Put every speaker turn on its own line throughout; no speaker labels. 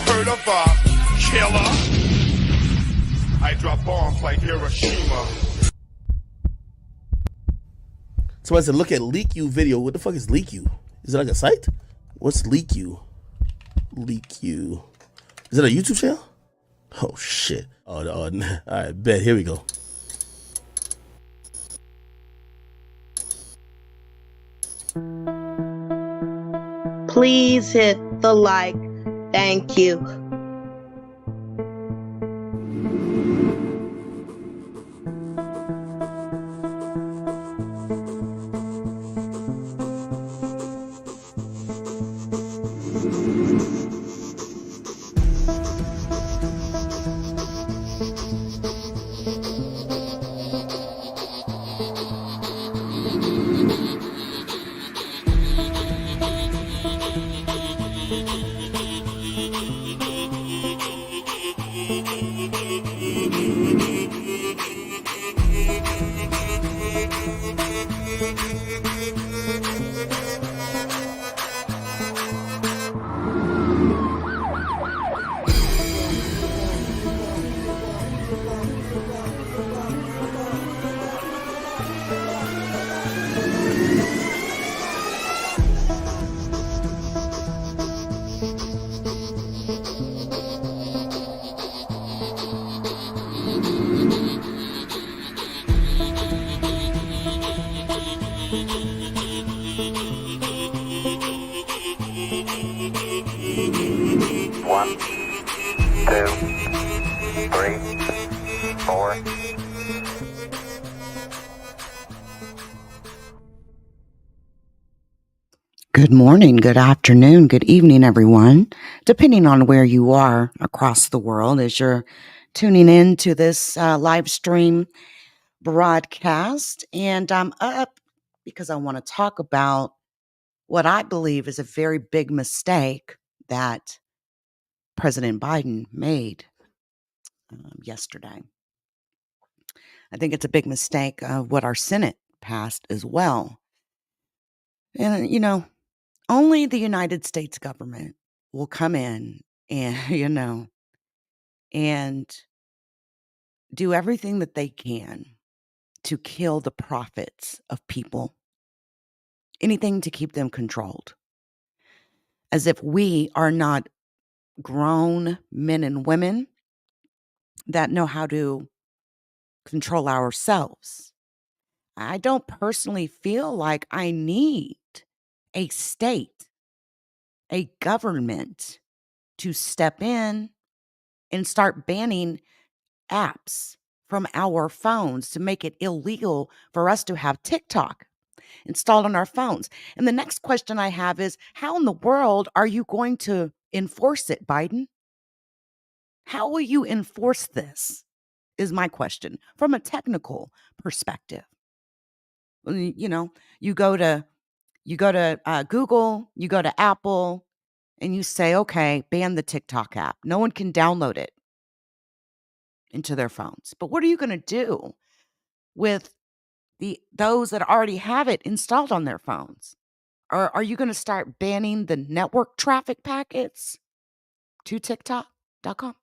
heard of a killer? I drop bombs like Hiroshima.
Somebody said, look at LeakYou video. What the fuck is LeakYou? Is it like a site? What's LeakYou? LeakYou. Is it a YouTube channel? Oh, shit. Oh, all right, bet. Here we go.
Please hit the like. Thank you.
One, two, three, four.
Good morning, good afternoon, good evening, everyone, depending on where you are across the world as you're tuning in to this live stream broadcast. And I'm up because I want to talk about what I believe is a very big mistake that President Biden made yesterday. I think it's a big mistake of what our Senate passed as well. And, only the United States government will come in and, and do everything that they can to kill the profits of people, anything to keep them controlled, as if we are not grown men and women that know how to control ourselves. I don't personally feel like I need a state, a government to step in and start banning apps from our phones to make it illegal for us to have TikTok installed on our phones. And the next question I have is, how in the world are you going to enforce it, Biden? How will you enforce this is my question from a technical perspective. You go to Google, you go to Apple, and you say, okay, ban the TikTok app. No one can download it into their phones. But what are you going to do with those that already have it installed on their phones? Or are you going to start banning the network traffic packets to TikTok.com?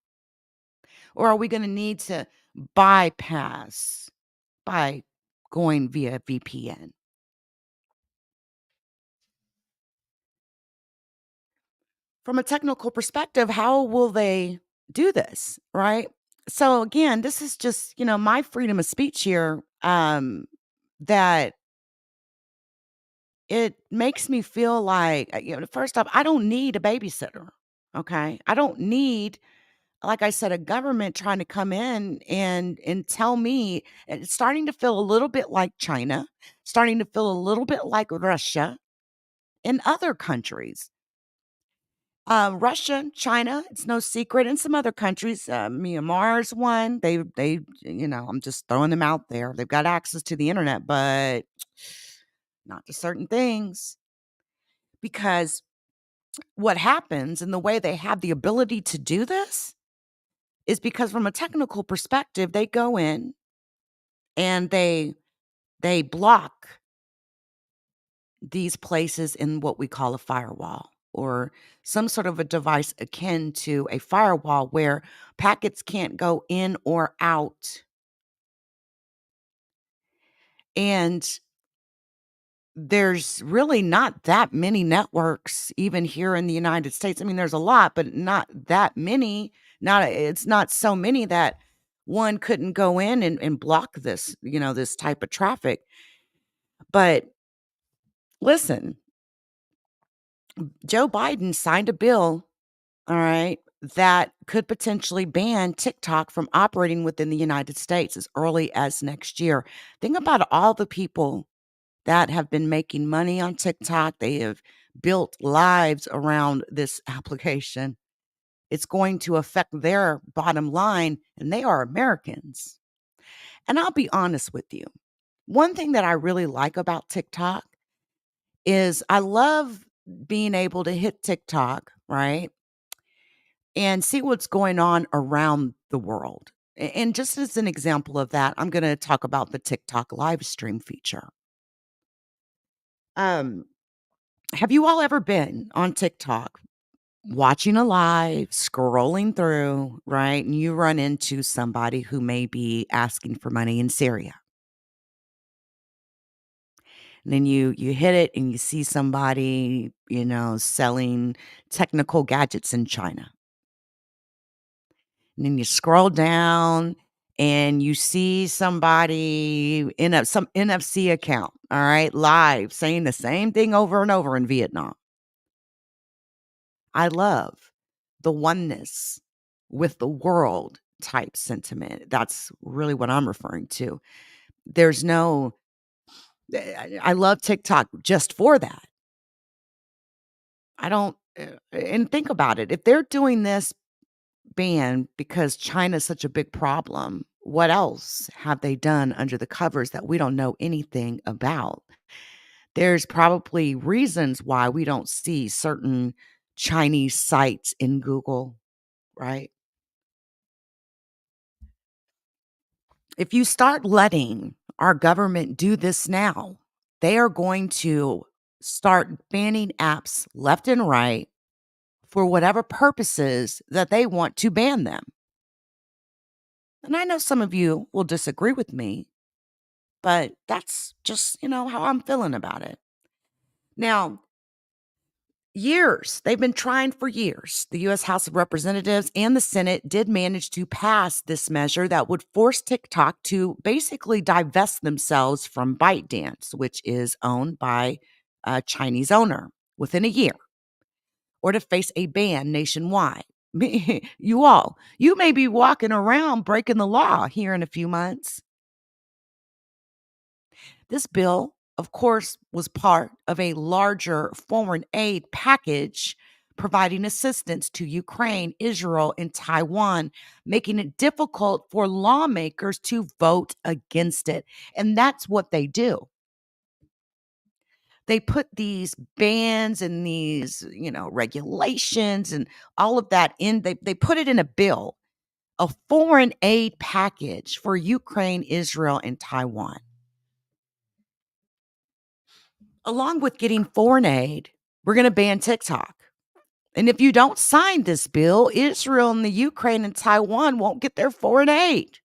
Or are we going to need to bypass by going via VPN? From a technical perspective, how will they do this, right? So again, this is just, my freedom of speech here, that it makes me feel like, first off, I don't need a babysitter, okay? I don't need, like I said, a government trying to come in and tell me. It's starting to feel a little bit like China, starting to feel a little bit like Russia and other countries. Russia, China, it's no secret, and some other countries. Myanmar's one. They, I'm just throwing them out there. They've got access to the internet, but not to certain things. Because what happens and the way they have the ability to do this is because from a technical perspective, they go in and they block these places in what we call a firewall. or some sort of a device akin to a firewall where packets can't go in or out. And there's really not that many networks even here in the United States. I mean, there's a lot, but not that many. It's not so many that one couldn't go in and block this, this type of traffic. But listen, Joe Biden signed a bill, all right, that could potentially ban TikTok from operating within the United States as early as next year. Think about all the people that have been making money on TikTok. They have built lives around this application. It's going to affect their bottom line, and they are Americans. And I'll be honest with you. One thing that I really like about TikTok is I love being able to hit TikTok, right? And see what's going on around the world. And just as an example of that, I'm going to talk about the TikTok live stream feature. Um, have you all ever been on TikTok watching a live, scrolling through, right? And you run into somebody who may be asking for money in Syria. And then you hit it and you see somebody, selling technical gadgets in China. And then you scroll down and you see somebody in some NFC account, all right, live saying the same thing over and over in Vietnam. I love the oneness with the world type sentiment. That's really what I'm referring to. There's no, I love TikTok just for that. I don't, and think about it. If they're doing this ban because China's such a big problem, what else have they done under the covers that we don't know anything about? There's probably reasons why we don't see certain Chinese sites in Google, right? If you start letting our government do this now, they are going to start banning apps left and right for whatever purposes that they want to ban them. And I know some of you will disagree with me, but that's just, how I'm feeling about it. Now, they've been trying for years. The U.S. House of Representatives and the Senate did manage to pass this measure that would force TikTok to basically divest themselves from ByteDance, which is owned by a Chinese owner, within a year, or to face a ban nationwide. You may be walking around breaking the law here in a few months. This bill, of course, was part of a larger foreign aid package providing assistance to Ukraine, Israel, and Taiwan, making it difficult for lawmakers to vote against it. And that's what they do. They put these bans and these, regulations and all of that in. They put it in a bill, a foreign aid package for Ukraine, Israel, and Taiwan. Along with getting foreign aid, we're going to ban TikTok. And if you don't sign this bill, Israel and the Ukraine and Taiwan won't get their foreign aid.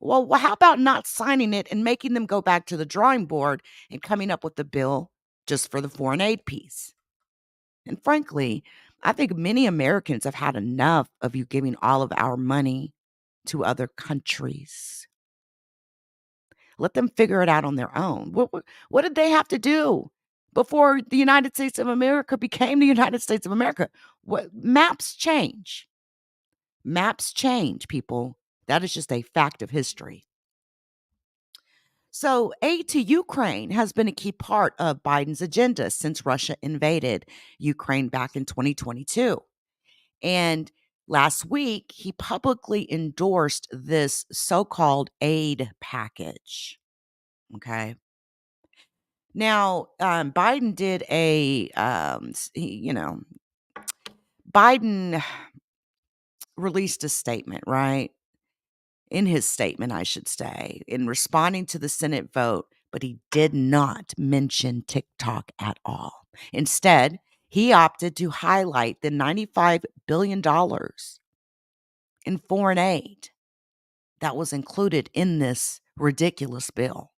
Well, how about not signing it and making them go back to the drawing board and coming up with a bill just for the foreign aid piece? And frankly, I think many Americans have had enough of you giving all of our money to other countries. Let them figure it out on their own. What did they have to do before the United States of America became the United States of America? Maps change. Maps change, people. That is just a fact of history. So, aid to Ukraine has been a key part of Biden's agenda since Russia invaded Ukraine back in 2022. And last week, he publicly endorsed this so-called aid package. Okay. Now, Biden did Biden released a statement, right? In his statement, I should say, in responding to the Senate vote, but he did not mention TikTok at all. Instead, He opted to highlight the $95 billion in foreign aid that was included in this ridiculous bill.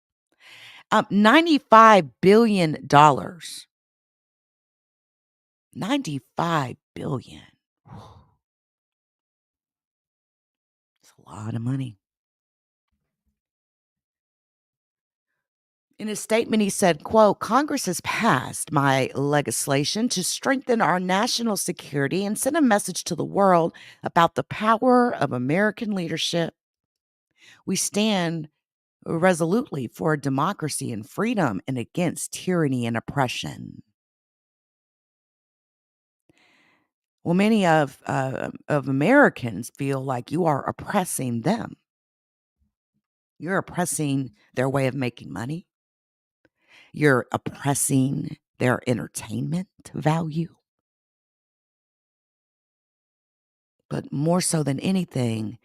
$95 billion. $95 billion. It's a lot of money. In his statement, he said, quote, Congress has passed my legislation to strengthen our national security and send a message to the world about the power of American leadership. We stand resolutely for democracy and freedom and against tyranny and oppression. Well, many of Americans feel like you are oppressing them. You're oppressing their way of making money. You're oppressing their entertainment value. But more so than anything,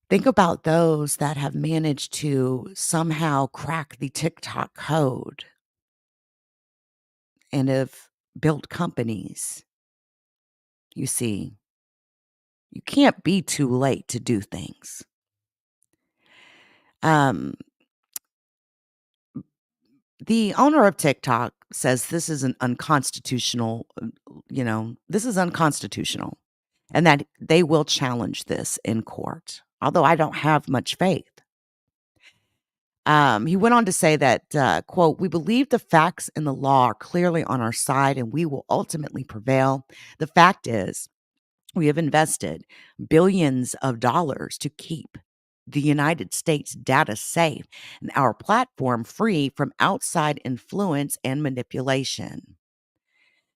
think about those that have managed to somehow crack the TikTok code and have built companies. You see, you can't be too late to do things. The owner of TikTok says this is an unconstitutional, this is unconstitutional, and that they will challenge this in court, although I don't have much faith. He went on to say that, quote, we believe the facts and the law are clearly on our side and we will ultimately prevail. The fact is, we have invested billions of dollars to keep the United States data safe and our platform free from outside influence and manipulation.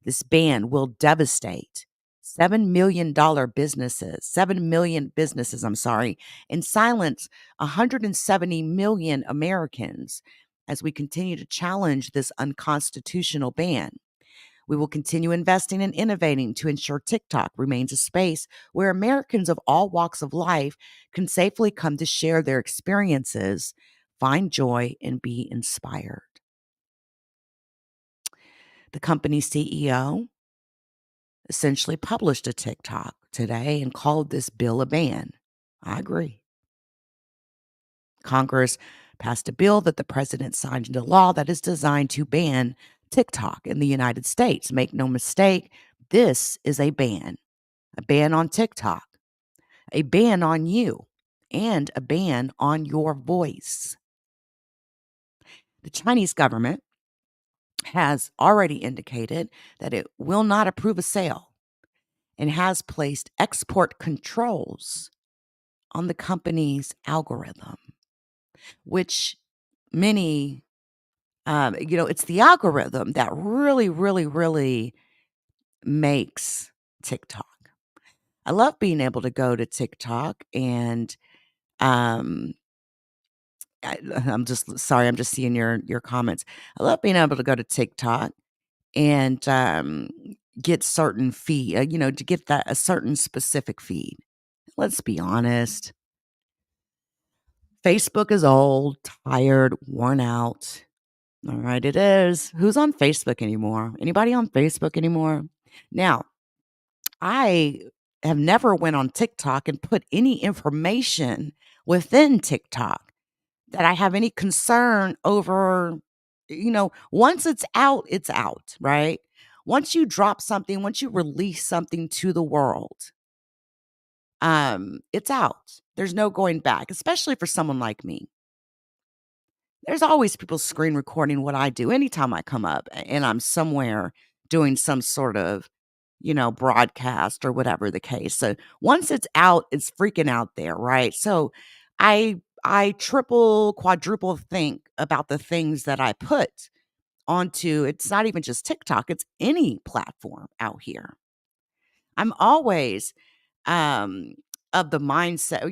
This ban will devastate $7 million businesses, and silence 170 million Americans as we continue to challenge this unconstitutional ban. We will continue investing and innovating to ensure TikTok remains a space where Americans of all walks of life can safely come to share their experiences, find joy, and be inspired. The company's CEO essentially published a TikTok today and called this bill a ban. I agree. Congress passed a bill that the president signed into law that is designed to ban TikTok in the United States. Make no mistake, this is a ban on TikTok, a ban on you, and a ban on your voice. The Chinese government has already indicated that it will not approve a sale and has placed export controls on the company's algorithm, which many, it's the algorithm that really, really, really makes TikTok. I love being able to go to TikTok and I'm just sorry, I'm just seeing your comments. I love being able to go to TikTok and get certain feed, to get that a certain specific feed. Let's be honest. Facebook is old, tired, worn out. All right, it is. Who's on Facebook anymore? Anybody on Facebook anymore? Now, I have never went on TikTok and put any information within TikTok that I have any concern over. Once it's out, right? Once you drop something, once you release something to the world, it's out. There's no going back, especially for someone like me. There's always people screen recording what I do anytime I come up and I'm somewhere doing some sort of, broadcast or whatever the case. So once it's out, it's freaking out there, right? So I triple, quadruple think about the things that I put onto. It's not even just TikTok, it's any platform out here. I'm always of the mindset,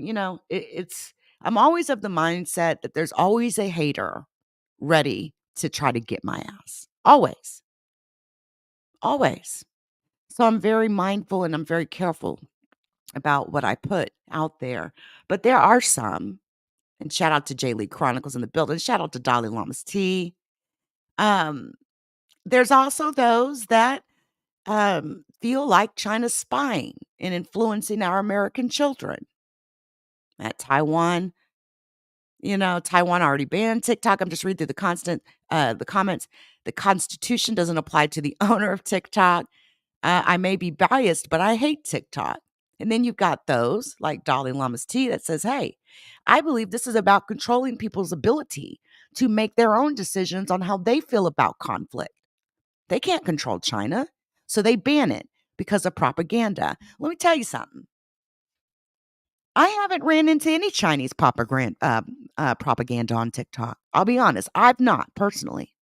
I'm always of the mindset that there's always a hater ready to try to get my ass. Always. Always. So I'm very mindful and I'm very careful about what I put out there. But there are some, and shout out to J League Chronicles in the building, shout out to Dolly Lamas T. There's also those that feel like China's spying and influencing our American children. At Taiwan, Taiwan already banned TikTok. I'm just reading through the comments. The Constitution doesn't apply to the owner of TikTok. I may be biased, but I hate TikTok. And then you've got those like Dalai Lama's tea that says, hey, I believe this is about controlling people's ability to make their own decisions on how they feel about conflict. They can't control China, so they ban it because of propaganda. Let me tell you something. I haven't ran into any Chinese propaganda on TikTok. I'll be honest, I've not personally.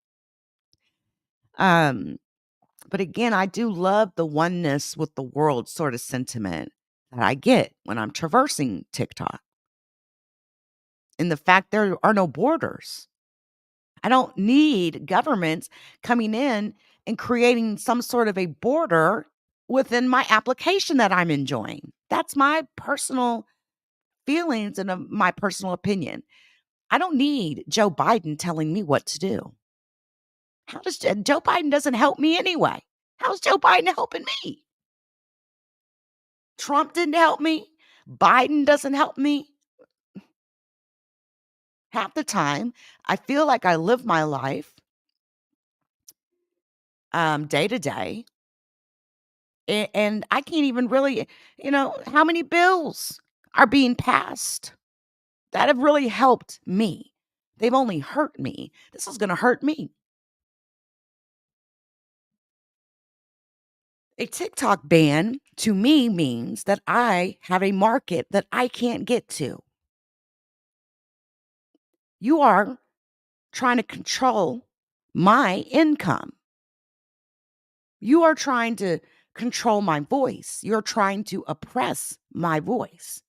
But again, I do love the oneness with the world sort of sentiment that I get when I'm traversing TikTok. And the fact there are no borders. I don't need governments coming in and creating some sort of a border within my application that I'm enjoying. That's my personal feelings and my personal opinion. I don't need Joe Biden telling me what to do. How does Joe Biden doesn't help me anyway? How's Joe Biden helping me? Trump didn't help me. Biden doesn't help me. Half the time, I feel like I live my life day to day, and I can't even really, how many bills are being passed that have really helped me. They've only hurt me. This is going to hurt me. A TikTok ban to me means that I have a market that I can't get to. You are trying to control my income. You are trying to control my voice. You're trying to oppress my voice.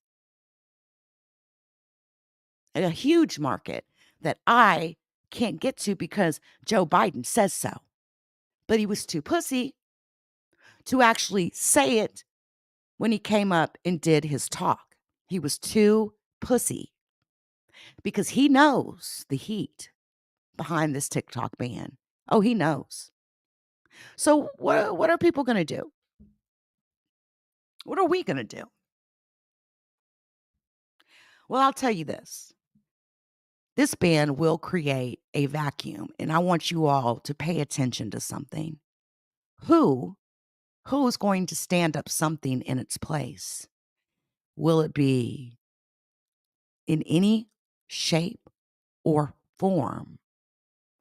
A huge market that I can't get to because Joe Biden says so. But he was too pussy to actually say it when he came up and did his talk. He was too pussy because he knows the heat behind this TikTok ban. Oh, he knows. So what are people going to do? What are we going to do? Well, I'll tell you this. This ban will create a vacuum, and I want you all to pay attention to something. Who's going to stand up something in its place? Will it be in any shape or form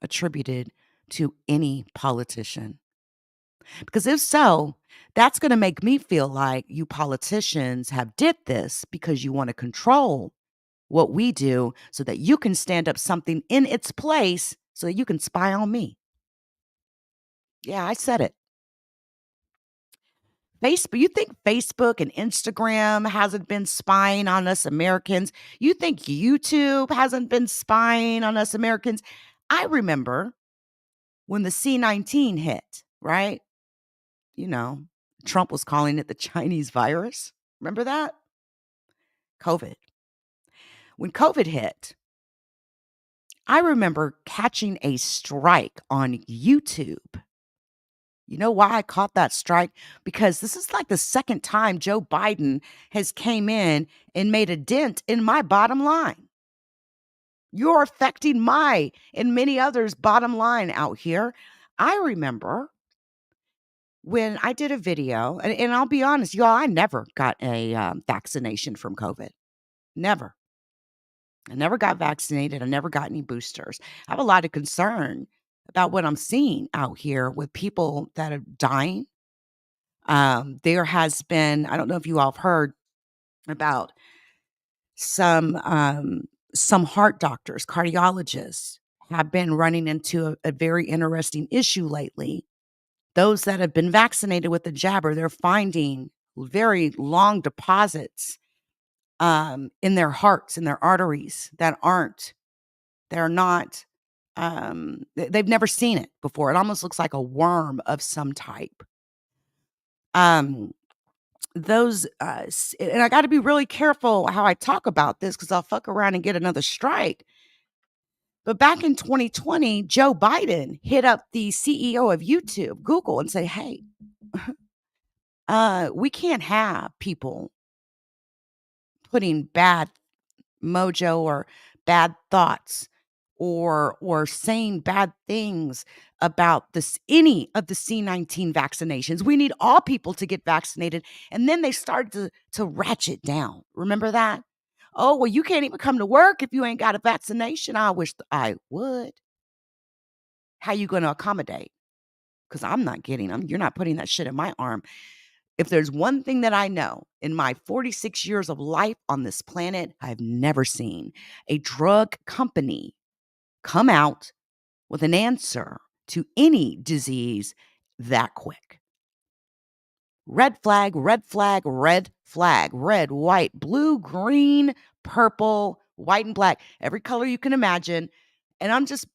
attributed to any politician? Because if so, that's going to make me feel like you politicians have did this because you want to control what we do so that you can stand up something in its place so that you can spy on me. Yeah, I said it. Facebook, you think Facebook and Instagram hasn't been spying on us Americans? You think YouTube hasn't been spying on us Americans? I remember when the C-19 hit, right? Trump was calling it the Chinese virus. Remember that? COVID. When COVID hit, I remember catching a strike on YouTube. You know why I caught that strike? Because this is like the second time Joe Biden has came in and made a dent in my bottom line. You're affecting my and many others' bottom line out here. I remember when I did a video, and I'll be honest, y'all, I never got a vaccination from COVID. Never. I never got vaccinated. I never got any boosters. I have a lot of concern about what I'm seeing out here with people that are dying. There has been, I don't know if you all have heard about some heart doctors, cardiologists have been running into a very interesting issue lately. Those that have been vaccinated with the jabber, they're finding very long deposits in their hearts, in their arteries they're not, they've never seen it before. It almost looks like a worm of some type. Those, and I got to be really careful how I talk about this because I'll fuck around and get another strike. But back in 2020, Joe Biden hit up the CEO of YouTube, Google, and say, hey, we can't have people putting bad mojo or bad thoughts or saying bad things about this any of the C-19 vaccinations. We need all people to get vaccinated. And then they started to ratchet down. Remember that? Oh, well, you can't even come to work if you ain't got a vaccination. I wish I would. How you going to accommodate? Because I'm not getting them. You're not putting that shit in my arm. If there's one thing that I know in my 46 years of life on this planet, I've never seen a drug company come out with an answer to any disease that quick. Red flag, red flag, red flag, red, white, blue, green, purple, white, and black, every color you can imagine. And I'm just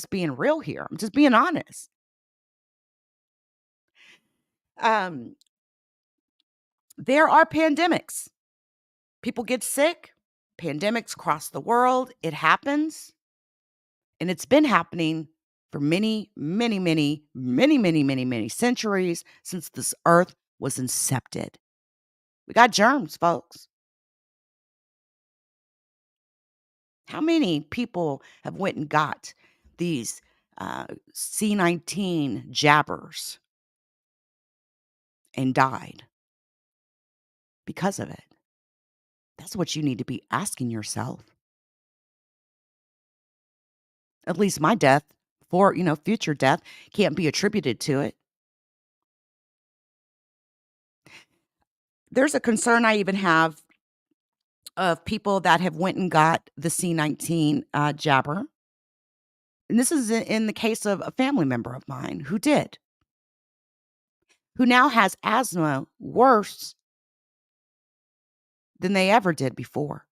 being real here. I'm just being honest. There are pandemics. People get sick, pandemics cross the world. It happens. And it's been happening for many, many, many, many, many, many, many centuries since this earth was incepted. We got germs, folks. How many people have went and got these C-19 jabbers and died because of it? That's what you need to be asking yourself. At least my death, for future death, can't be attributed to it. There's a concern I even have of people that have went and got the C-19 jabber. And this is in the case of a family member of mine who did, who now has asthma worse than they ever did before.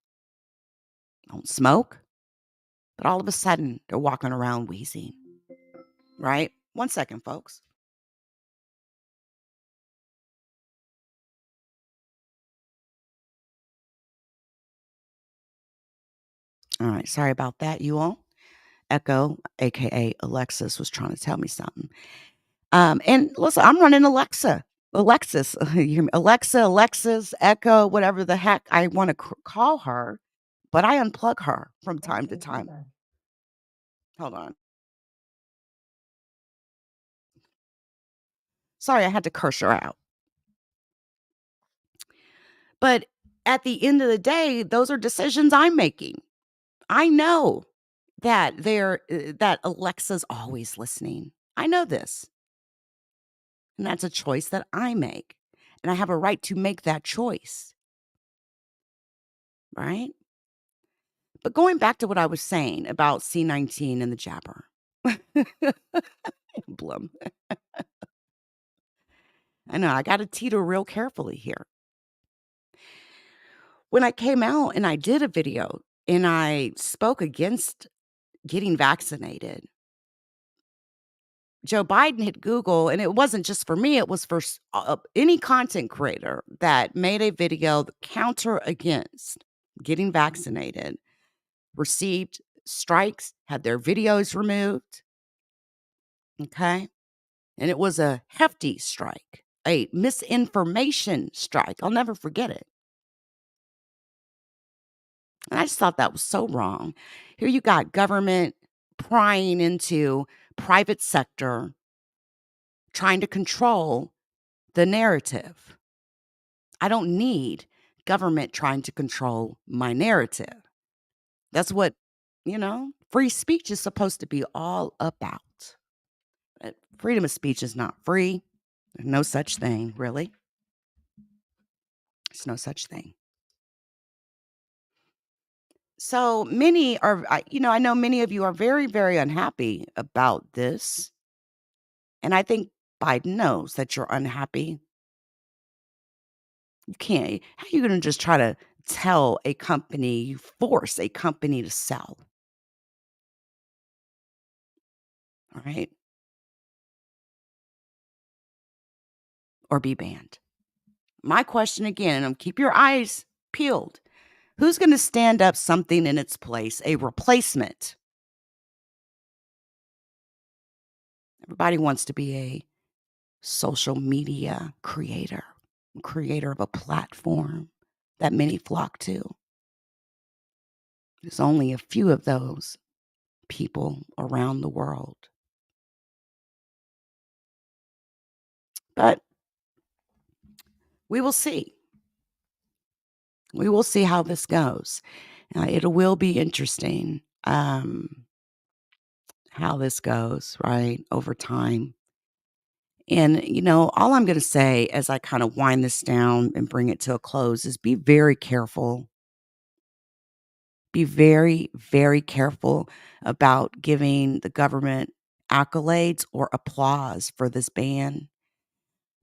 Don't smoke, but all of a sudden they're walking around wheezing, right? 1 second, folks. All right, sorry about that, you all. Echo, aka Alexis, was trying to tell me something. And listen, I'm running Alexis, you hear me? Alexa, Alexis, Echo, whatever the heck I want to call her, but I unplug her from time to time. Hold on. Sorry, I had to curse her out. But at the end of the day, those are decisions I'm making. I know that that Alexa's always listening. I know this. And that's a choice that I make. And I have a right to make that choice. Right? But going back to what I was saying about C-19 and the jabber. Blum. I know, I got to teeter real carefully here. When I came out and I did a video and I spoke against getting vaccinated, Joe Biden hit Google, and it wasn't just for me, it was for any content creator that made a video counter against getting vaccinated, received strikes, had their videos removed. Okay. And it was a hefty strike, a misinformation strike. I'll never forget it. And I just thought that was so wrong. Here you got government prying into private sector, trying to control the narrative. I don't need government trying to control my narrative. That's what, free speech is supposed to be all about. But freedom of speech is not free. There's no such thing, really. There's no such thing. So many are, I know many of you are very, very unhappy about this. And I think Biden knows that you're unhappy. You can't, how are you going to just try to tell a company, you force a company to sell? All right. Or be banned. My question again, and keep your eyes peeled. Who's going to stand up something in its place, a replacement Everybody wants to be a social media creator of a platform that many flock to. There's only a few of those people around the world. But we will see. We will see how this goes. It will be interesting how this goes, right, over time. And, all I'm going to say as I kind of wind this down and bring it to a close is be very careful. Be very, very careful about giving the government accolades or applause for this ban,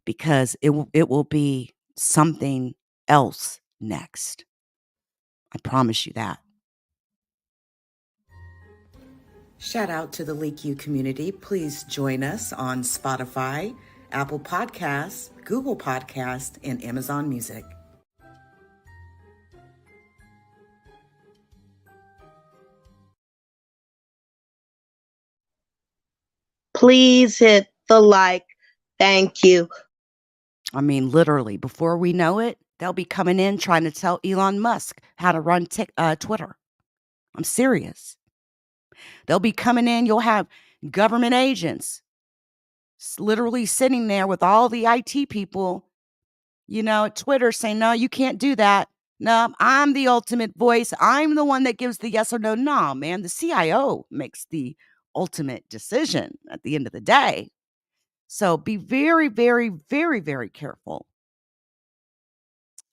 because it will be something else next. I promise you that. Shout out to the LeakYou community. Please join us on Spotify, Apple Podcasts, Google Podcasts, and Amazon Music.
Please hit the like. Thank you.
I mean, literally, before we know it, they'll be coming in trying to tell Elon Musk how to run Twitter. I'm serious. They'll be coming in. You'll have government agents literally sitting there with all the IT people, at Twitter saying, no, you can't do that. No, I'm the ultimate voice. I'm the one that gives the yes or no. No, man, the CIO makes the ultimate decision at the end of the day. So be very, very, very, very careful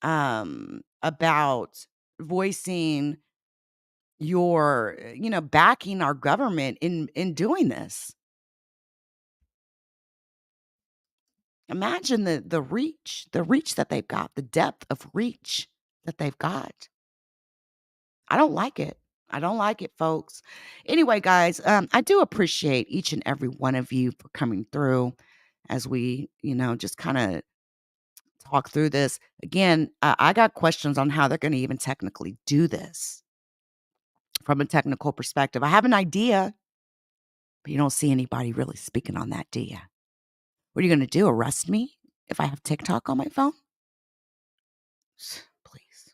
about voicing your, backing our government in doing this. Imagine the reach that they've got, the depth of reach that they've got. I don't like it. I don't like it, folks. Anyway, guys, I do appreciate each and every one of you for coming through as we, just kind of talk through this. Again, I got questions on how they're going to even technically do this from a technical perspective. I have an idea, but you don't see anybody really speaking on that, do you? What are you going to do? Arrest me if I have TikTok on my phone? Please.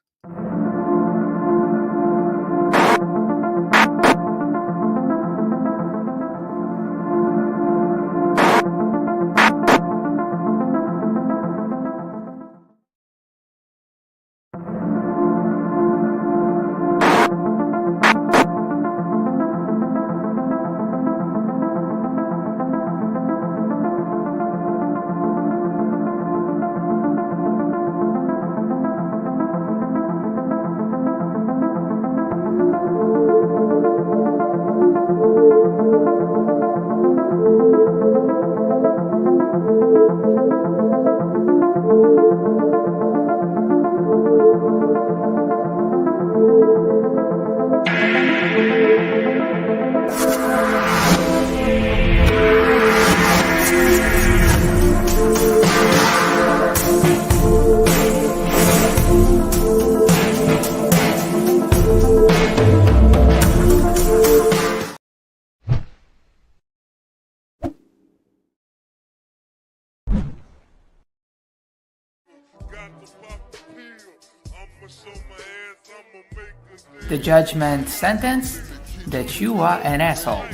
The judgment sentence that you are an asshole.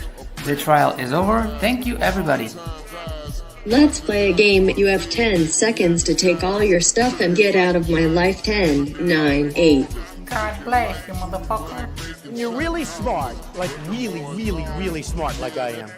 The trial is over. Thank you, everybody.
Let's play a game. You have 10 seconds to take all your stuff and get out of my life. 10, 9, 8.
God bless you, motherfucker.
You're really smart. Like really, really, really smart like I am.